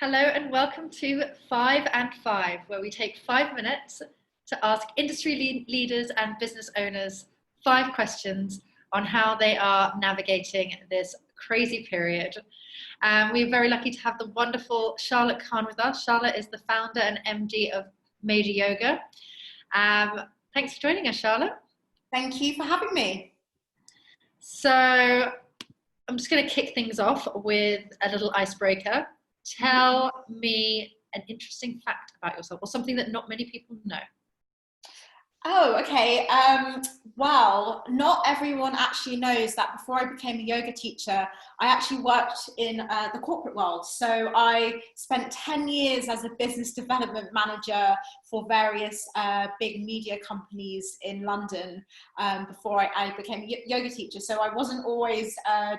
Hello and welcome to 5 and 5, where we take 5 minutes to ask industry leaders and business owners 5 questions on how they are navigating this crazy period. We're very lucky to have the wonderful Charlotte Kahn with us. Charlotte is the founder and MD of Maida Yoga. Thanks for joining us, Charlotte. Thank you for having me. So I'm just going to kick things off with a little icebreaker. Tell me an interesting fact about yourself, or something that not many people know. Oh, okay. Well, not everyone actually knows that before I became a yoga teacher, I actually worked in the corporate world. So I spent 10 years as a business development manager for various big media companies in London before I became a yoga teacher. So I wasn't always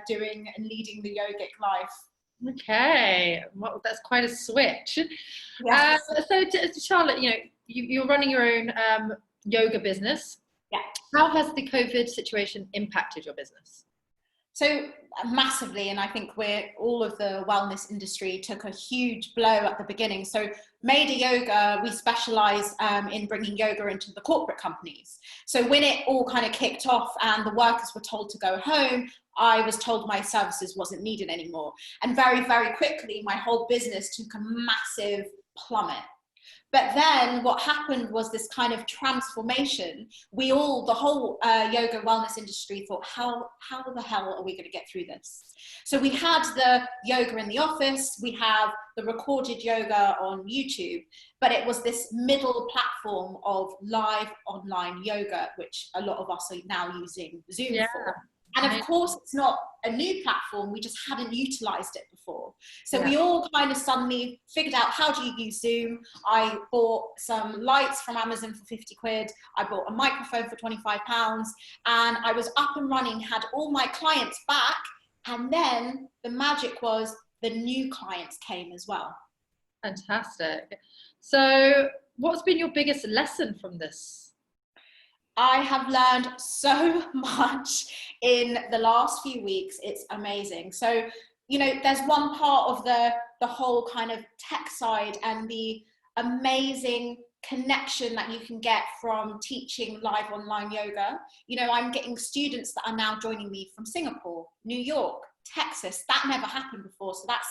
doing and leading the yogic life. Okay, well, that's quite a switch. Yes. So Charlotte, you're running your own yoga business. Yeah. How has the COVID situation impacted your business? So massively, and I think all of the wellness industry took a huge blow at the beginning. So Maida Yoga, we specialize in bringing yoga into the corporate companies. So when it all kind of kicked off and the workers were told to go home, I was told my services wasn't needed anymore. And very, very quickly, my whole business took a massive plummet. But then what happened was this kind of transformation. The whole yoga wellness industry thought, how the hell are we going to get through this? So we had the yoga in the office, we have the recorded yoga on YouTube, but it was this middle platform of live online yoga, which a lot of us are now using Zoom for. And of course, it's not a new platform, we just hadn't utilized it before. So we all kind of suddenly figured out, how do you use Zoom? I bought some lights from Amazon for 50 quid. I bought a microphone for 25 pounds, and I was up and running, had all my clients back. And then the magic was the new clients came as well. Fantastic. So what's been your biggest lesson from this? I have learned so much in the last few weeks. It's amazing. So, there's one part of the whole kind of tech side and the amazing connection that you can get from teaching live online yoga. I'm getting students that are now joining me from Singapore, New York, Texas. That never happened before. So that's,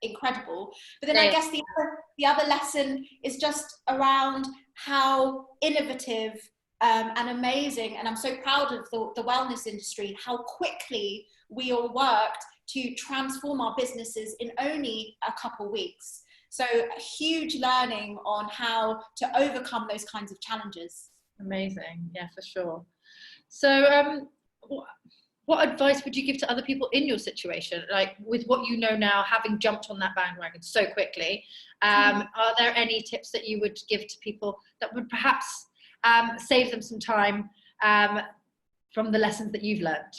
incredible. But then I guess the other lesson is just around how innovative and amazing, and I'm so proud of the wellness industry, how quickly we all worked to transform our businesses in only a couple weeks. So a huge learning on how to overcome those kinds of challenges. Amazing, yeah, for sure. So what advice would you give to other people in your situation, like with what you know now, having jumped on that bandwagon so quickly? Are there any tips that you would give to people that would perhaps save them some time from the lessons that you've learned?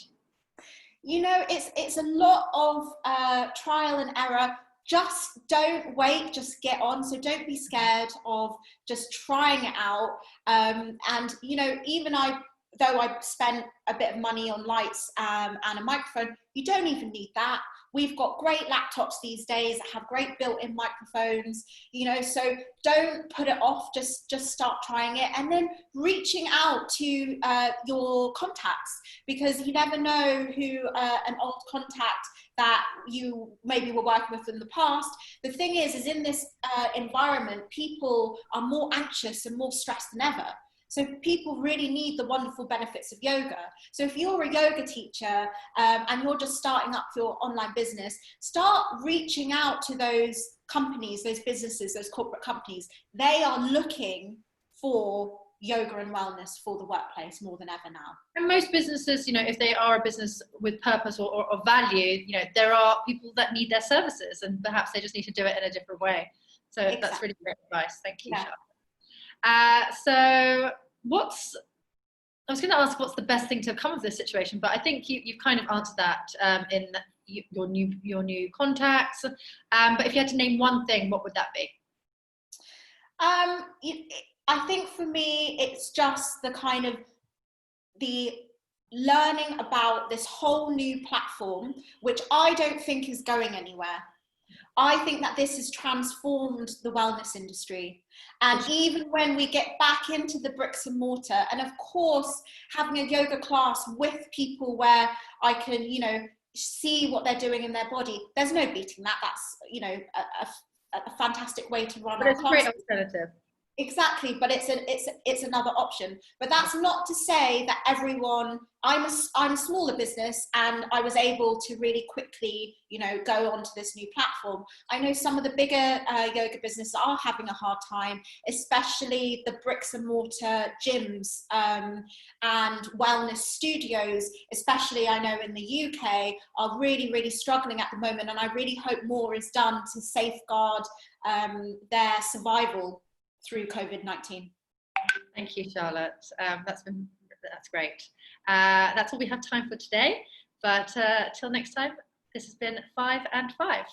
It's a lot of trial and error. Just don't wait, just get on. So don't be scared of just trying it out. And even though I spent a bit of money on lights and a microphone, you don't even need that. We've got great laptops these days that have great built-in microphones, so don't put it off, just start trying it, and then reaching out to your contacts, because you never know who an old contact that you maybe were working with in the past. The thing is in this environment, people are more anxious and more stressed than ever. So people really need the wonderful benefits of yoga. So if you're a yoga teacher and you're just starting up your online business, start reaching out to those companies, those businesses, those corporate companies. They are looking for yoga and wellness for the workplace more than ever now. And most businesses, if they are a business with purpose or value, there are people that need their services, and perhaps they just need to do it in a different way. So exactly. That's really great advice. Thank you, Charlotte. So I was going to ask what's the best thing to come of this situation, but I think you've kind of answered that in your new contacts. But if you had to name one thing, what would that be? I think for me, it's just the learning about this whole new platform, which I don't think is going anywhere. I think that this has transformed the wellness industry. And even when we get back into the bricks and mortar, and of course, having a yoga class with people where I can, you know, see what they're doing in their body, there's no beating that. That's, you know, a fantastic way to run our class. It's a great alternative. Exactly, but it's another option. But that's not to say that everyone. I'm a smaller business, and I was able to really quickly, you know, go onto this new platform. I know some of the bigger yoga businesses are having a hard time, especially the bricks and mortar gyms and wellness studios. Especially, I know in the UK, are really struggling at the moment, and I really hope more is done to safeguard their survival through COVID-19. Thank you, Charlotte. That's great. That's all we have time for today. But till next time, this has been 5 and 5.